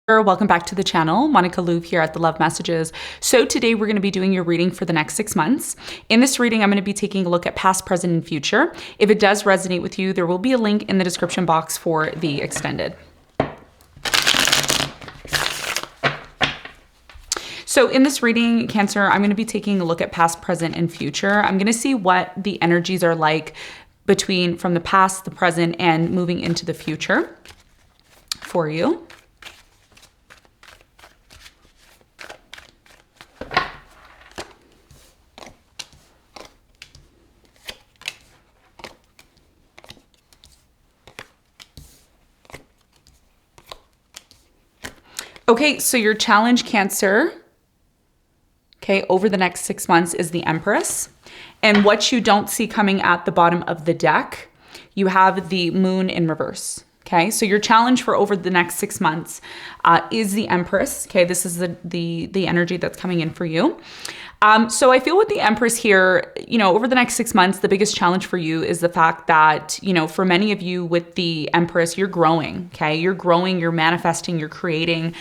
Welcome back to the channel. Monica Louv here at The Love Messages. So today we're going to be doing your reading for the next 6 months. In this reading, I'm going to be taking a look at past, present, and future. If it does resonate with you, there will be a link in the description box for the extended. So in this reading, Cancer, I'm going to be taking a look at past, present, and future. I'm going to see what the energies are like from the past, the present, and moving into the future for you. Okay, so your challenge, Cancer, over the next 6 months is the Empress. And what you don't see coming at the bottom of the deck, you have the Moon in reverse. Okay, so your challenge for over the next 6 months is the Empress. Okay, this is the energy that's coming in for you. So I feel with the Empress here, over the next 6 months, the biggest challenge for you is the fact that, for many of you with the Empress, you're growing, okay? You're growing, you're manifesting, you're creating.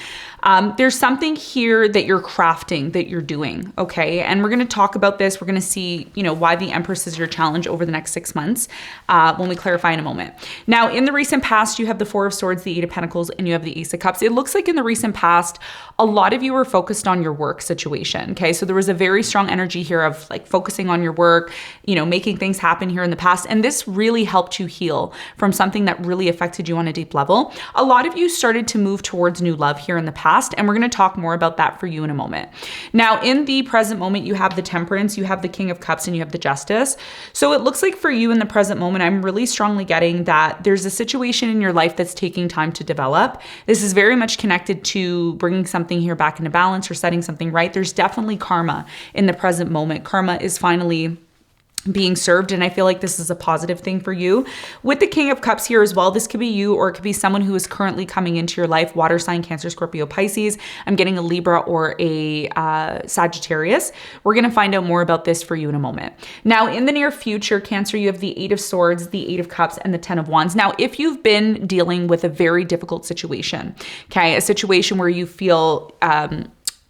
There's something here that you're crafting, that you're doing, okay? And we're going to talk about this. We're going to see, why the Empress is your challenge over the next 6 months when we clarify in a moment. Now, in the recent past, you have the Four of Swords, the Eight of Pentacles, and you have the Ace of Cups. It looks like in the recent past, a lot of you were focused on your work situation, okay? So there was a very strong energy here of like focusing on your work, making things happen here in the past. And this really helped you heal from something that really affected you on a deep level. A lot of you started to move towards new love here in the past, and we're going to talk more about that for you in a moment. Now, in the present moment, you have the Temperance, you have the King of Cups, and you have the Justice. So it looks like for you in the present moment, I'm really strongly getting that there's a situation in your life that's taking time to develop. This is very much connected to bringing something here back into balance or setting something right. There's definitely karma in the present moment. Karma is finally being served, and I feel like this is a positive thing for you. With the King of Cups here as well, this could be you, or it could be someone who is currently coming into your life, water sign, Cancer, Scorpio, Pisces. I'm getting a Libra or a Sagittarius. We're going to find out more about this for you in a moment. Now, in the near future, Cancer, you have the Eight of Swords, the Eight of Cups, and the Ten of Wands. Now, if you've been dealing with a very difficult situation, okay, a situation where you feel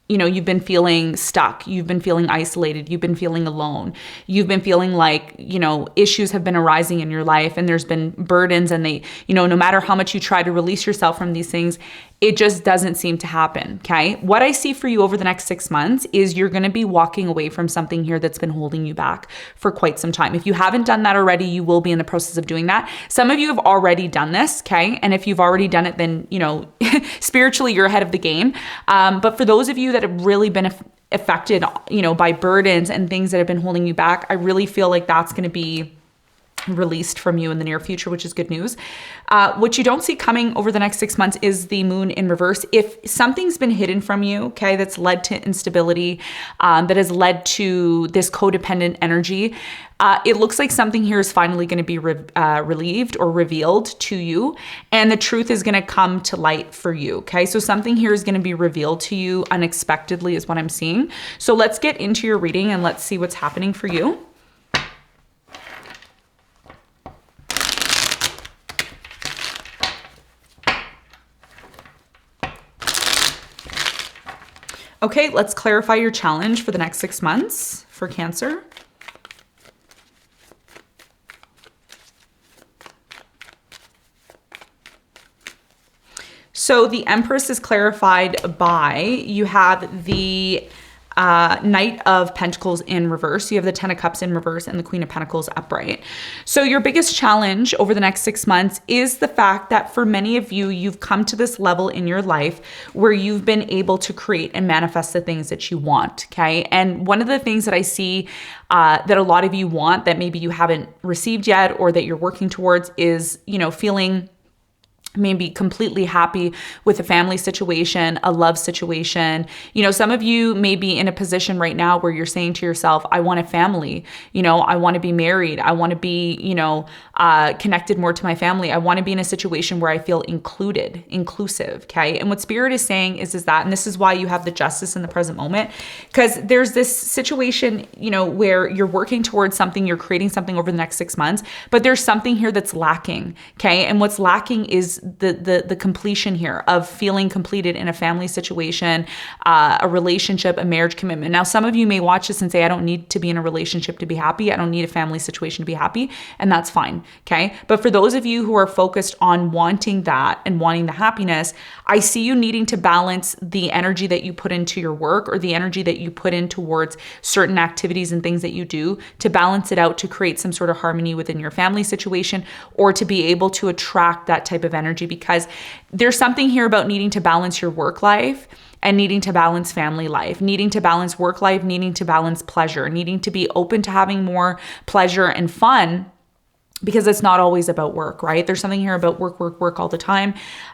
you've been feeling stuck, you've been feeling isolated, you've been feeling alone, you've been feeling like, issues have been arising in your life and there's been burdens, and they, no matter how much you try to release yourself from these things, it just doesn't seem to happen, okay? What I see for you over the next 6 months is you're going to be walking away from something here that's been holding you back for quite some time. If you haven't done that already, you will be in the process of doing that. Some of you have already done this, okay? And if you've already done it, then, spiritually you're ahead of the game. But for those of you that have really been affected, by burdens and things that have been holding you back, I really feel like that's going to be released from you in the near future, which is good news. What you don't see coming over the next 6 months is the Moon in reverse. If something's been hidden from you, okay, that's led to instability, that has led to this codependent energy, it looks like something here is finally going to be relieved or revealed to you, and the truth is going to come to light for you, okay? So something here is going to be revealed to you unexpectedly is what I'm seeing. So let's get into your reading and let's see what's happening for you. Okay, let's clarify your challenge for the next 6 months for Cancer. So the Empress is clarified by, you have the Knight of Pentacles in reverse, you have the Ten of Cups in reverse, and the Queen of Pentacles upright. So your biggest challenge over the next 6 months is the fact that for many of you, you've come to this level in your life where you've been able to create and manifest the things that you want, okay? And one of the things that I see that a lot of you want that maybe you haven't received yet or that you're working towards is, feeling maybe completely happy with a family situation, a love situation. Some of you may be in a position right now where you're saying to yourself, I want a family, I want to be married. I want to be, connected more to my family. I want to be in a situation where I feel inclusive. Okay. And what Spirit is saying is that, and this is why you have the Justice in the present moment, because there's this situation, where you're working towards something, you're creating something over the next 6 months, but there's something here that's lacking. Okay. And what's lacking is the completion here of feeling completed in a family situation, a relationship, a marriage commitment. Now, some of you may watch this and say, I don't need to be in a relationship to be happy. I don't need a family situation to be happy. And that's fine. Okay. But for those of you who are focused on wanting that and wanting the happiness, I see you needing to balance the energy that you put into your work or the energy that you put in towards certain activities and things that you do to balance it out to create some sort of harmony within your family situation or to be able to attract that type of energy, because there's something here about needing to balance your work life and needing to balance family life, needing to balance work life, needing to balance pleasure, needing to be open to having more pleasure and fun, because it's not always about work, right? There's something here about work all the time.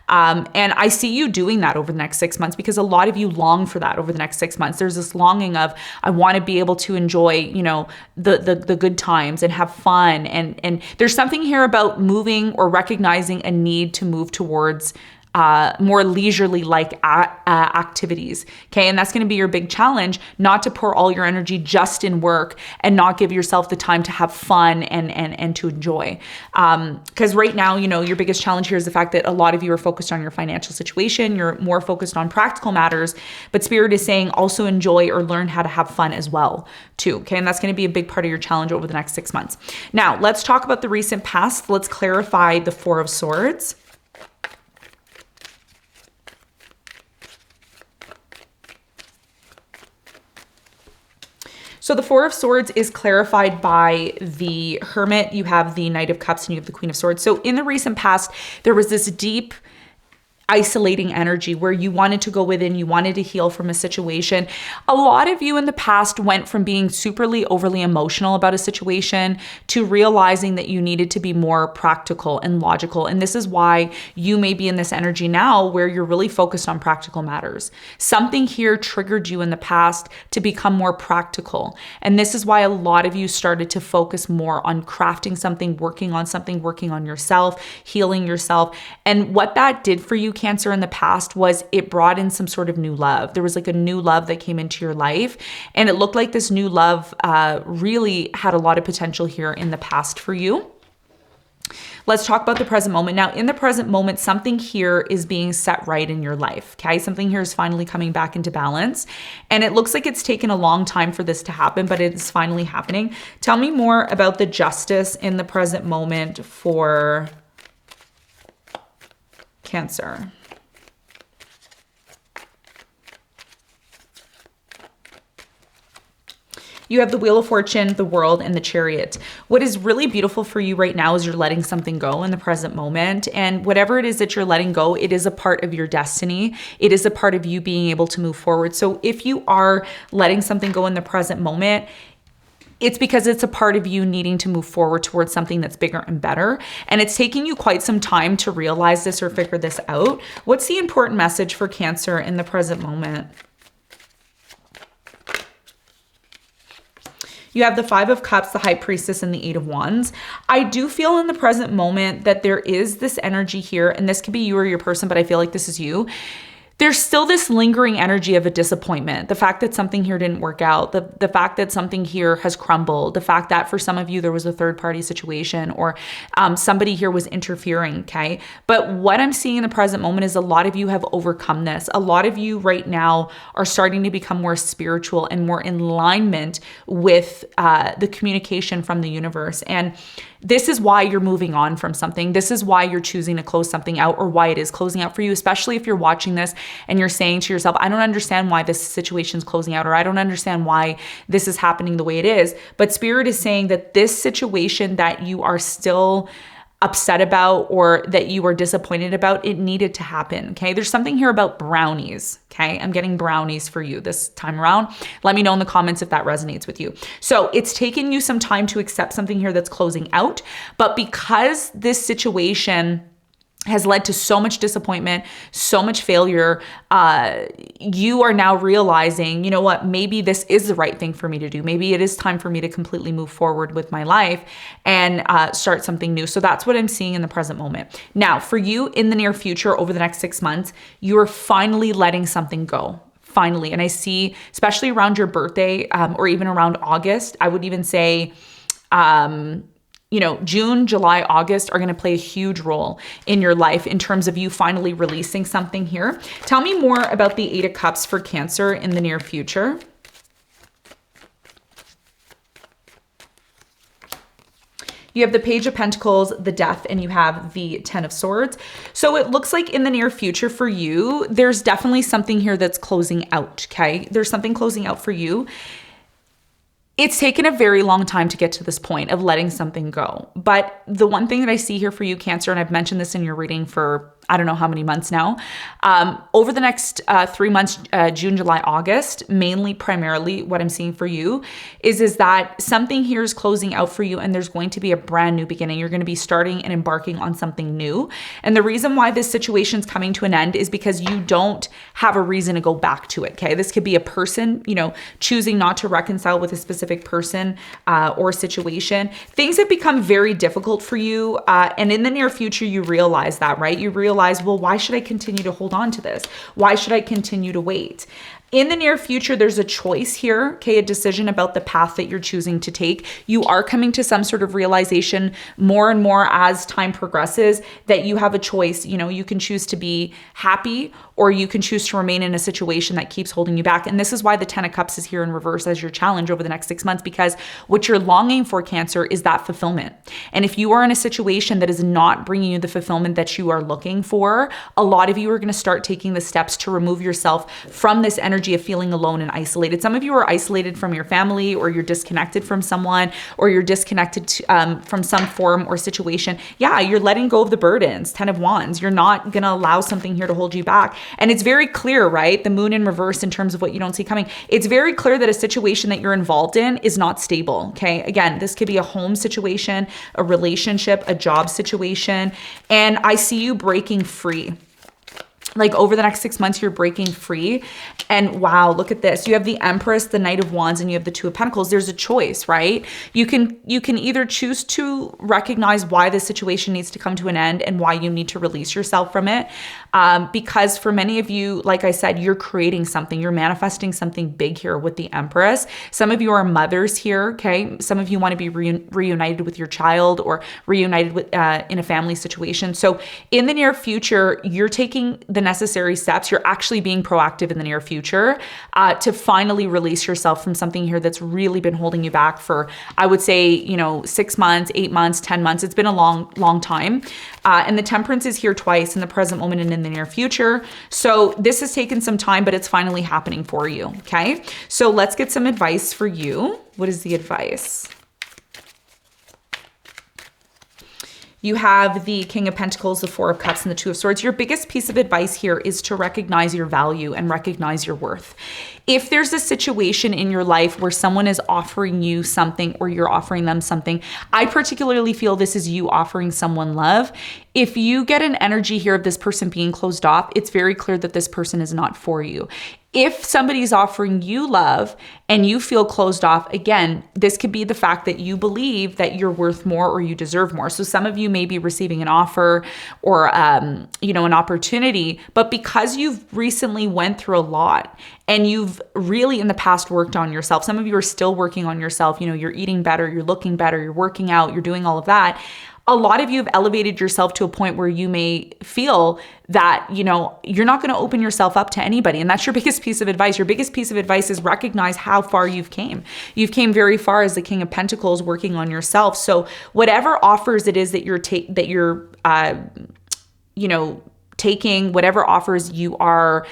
And I see you doing that over the next 6 months, because a lot of you long for that over the next 6 months. There's this longing of, I want to be able to enjoy, you know, the good times and have fun. And there's something here about moving or recognizing a need to move towards more leisurely like activities. Okay. And that's going to be your big challenge, not to pour all your energy just in work and not give yourself the time to have fun and to enjoy. Because right now, you know, your biggest challenge here is the fact that a lot of you are focused on your financial situation. You're more focused on practical matters, but Spirit is saying also enjoy or learn how to have fun as well too. Okay. And that's going to be a big part of your challenge over the next 6 months. Now let's talk about the recent past. Let's clarify the Four of Swords. So the Four of Swords is clarified by the Hermit. You have the Knight of Cups and you have the Queen of Swords. So in the recent past, there was this deep isolating energy where you wanted to go within, you wanted to heal from a situation. A lot of you in the past went from being superly overly emotional about a situation to realizing that you needed to be more practical and logical. And this is why you may be in this energy now where you're really focused on practical matters. Something here triggered you in the past to become more practical. And this is why a lot of you started to focus more on crafting something, working on yourself, healing yourself. And what that did for you, Cancer, in the past was it brought in some sort of new love. There was like a new love that came into your life. And it looked like this new love really had a lot of potential here in the past for you. Let's talk about the present moment. Now, in the present moment, something here is being set right in your life, okay? Something here is finally coming back into balance. And it looks like it's taken a long time for this to happen, but it is finally happening. Tell me more about the justice in the present moment for Cancer. You have the Wheel of Fortune, the World, and the Chariot. What is really beautiful for you right now is you're letting something go in the present moment. And whatever it is that you're letting go, it is a part of your destiny. It is a part of you being able to move forward. So if you are letting something go in the present moment, it's because it's a part of you needing to move forward towards something that's bigger and better. And it's taking you quite some time to realize this or figure this out. What's the important message for Cancer in the present moment? You have the Five of Cups, the High Priestess, and the Eight of Wands. I do feel in the present moment that there is this energy here, and this could be you or your person, but I feel like this is you. There's still this lingering energy of a disappointment. The fact that something here didn't work out, the fact that something here has crumbled, the fact that for some of you there was a third party situation or somebody here was interfering, okay? But what I'm seeing in the present moment is a lot of you have overcome this. A lot of you right now are starting to become more spiritual and more in alignment with the communication from the universe. And this is why you're moving on from something. This is why you're choosing to close something out, or why it is closing out for you, especially if you're watching this and you're saying to yourself, I don't understand why this situation's closing out, or I don't understand why this is happening the way it is. But Spirit is saying that this situation that you are still upset about or that you are disappointed about, it needed to happen, okay? There's something here about brownies, okay? I'm getting brownies for you this time around. Let me know in the comments if that resonates with you. So it's taken you some time to accept something here that's closing out, but because this situation has led to so much disappointment, so much failure, you are now realizing, you know what, maybe this is the right thing for me to do. Maybe it is time for me to completely move forward with my life and start something new. So that's what I'm seeing in the present moment. Now, for you in the near future, over the next 6 months, you are finally letting something go. Finally. And I see, especially around your birthday or even around August, I would even say, June, July, August are going to play a huge role in your life in terms of you finally releasing something here. Tell me more about the Eight of Cups for Cancer in the near future. You have the Page of Pentacles, the Death, and you have the Ten of Swords. So it looks like in the near future for you, there's definitely something here that's closing out, okay? There's something closing out for you. It's taken a very long time to get to this point of letting something go. But the one thing that I see here for you, Cancer, and I've mentioned this in your reading for I don't know how many months now, over the next 3 months, June, July, August, mainly, primarily what I'm seeing for you is that something here is closing out for you and there's going to be a brand new beginning. You're going to be starting and embarking on something new. And the reason why this situation is coming to an end is because you don't have a reason to go back to it, okay? This could be a person, choosing not to reconcile with a specific person or situation. Things have become very difficult for you. And in the near future, you realize that, right? You realize, well, why should I continue to hold on to this? Why should I continue to wait? In the near future, there's a choice here, okay, a decision about the path that you're choosing to take. You are coming to some sort of realization more and more as time progresses that you have a choice. You can choose to be happy or you can choose to remain in a situation that keeps holding you back. And this is why the Ten of Cups is here in reverse as your challenge over the next 6 months, because what you're longing for, Cancer, is that fulfillment. And if you are in a situation that is not bringing you the fulfillment that you are looking for, a lot of you are going to start taking the steps to remove yourself from this energy of feeling alone and isolated. Some of you are isolated from your family, or you're disconnected from someone, or you're disconnected from some form or situation. Yeah, you're letting go of the burdens. 10 of Wands. You're not going to allow something here to hold you back. And it's very clear, right? The Moon in reverse in terms of what you don't see coming. It's very clear that a situation that you're involved in is not stable. Okay. Again, this could be a home situation, a relationship, a job situation. And I see you breaking free. Like over the next 6 months, you're breaking free. And wow, look at this. You have the Empress, the Knight of Wands, and you have the Two of Pentacles. There's a choice, right? You can either choose to recognize why this situation needs to come to an end and why you need to release yourself from it. Because for many of you, like I said, you're creating something. You're manifesting something big here with the Empress. Some of you are mothers here, okay? Some of you want to be reunited with your child or reunited with in a family situation. So in the near future, you're taking the necessary steps. You're actually being proactive in the near future to finally release yourself from something here that's really been holding you back for, I would say, 6 months, 8 months, 10 months. It's been a long, long time. And the Temperance is here twice, in the present moment and in the near future. So this has taken some time, but it's finally happening for you. Okay. So let's get some advice for you. What is the advice? You have the King of Pentacles, the Four of Cups, and the Two of Swords. Your biggest piece of advice here is to recognize your value and recognize your worth. If there's a situation in your life where someone is offering you something or you're offering them something, I particularly feel this is you offering someone love. If you get an energy here of this person being closed off, it's very clear that this person is not for you. If somebody's offering you love and you feel closed off, again, this could be the fact that you believe that you're worth more or you deserve more. So some of you may be receiving an offer or, an opportunity, but because you've recently went through a lot and you've really in the past worked on yourself, some of you are still working on yourself, you're eating better, you're looking better, you're working out, you're doing all of that. A lot of you have elevated yourself to a point where you may feel that, you're not going to open yourself up to anybody. And that's your biggest piece of advice. Your biggest piece of advice is recognize how far you've came. You've came very far as the King of Pentacles working on yourself. So whatever offers it is that you're taking, whatever offers you are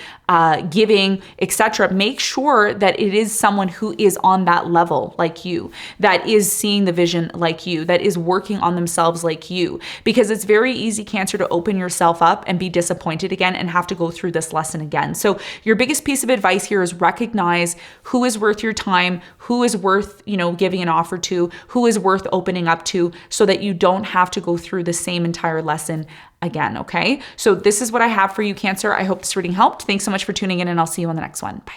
giving, etc., make sure that it is someone who is on that level like you, that is seeing the vision like you, that is working on themselves like you. Because it's very easy, Cancer, to open yourself up and be disappointed again and have to go through this lesson again. So your biggest piece of advice here is recognize who is worth your time, who is worth, giving an offer to, who is worth opening up to, so that you don't have to go through the same entire lesson again, okay? So this is what I have for you, Cancer. I hope this reading helped. Thanks so much for tuning in, and I'll see you on the next one. Bye.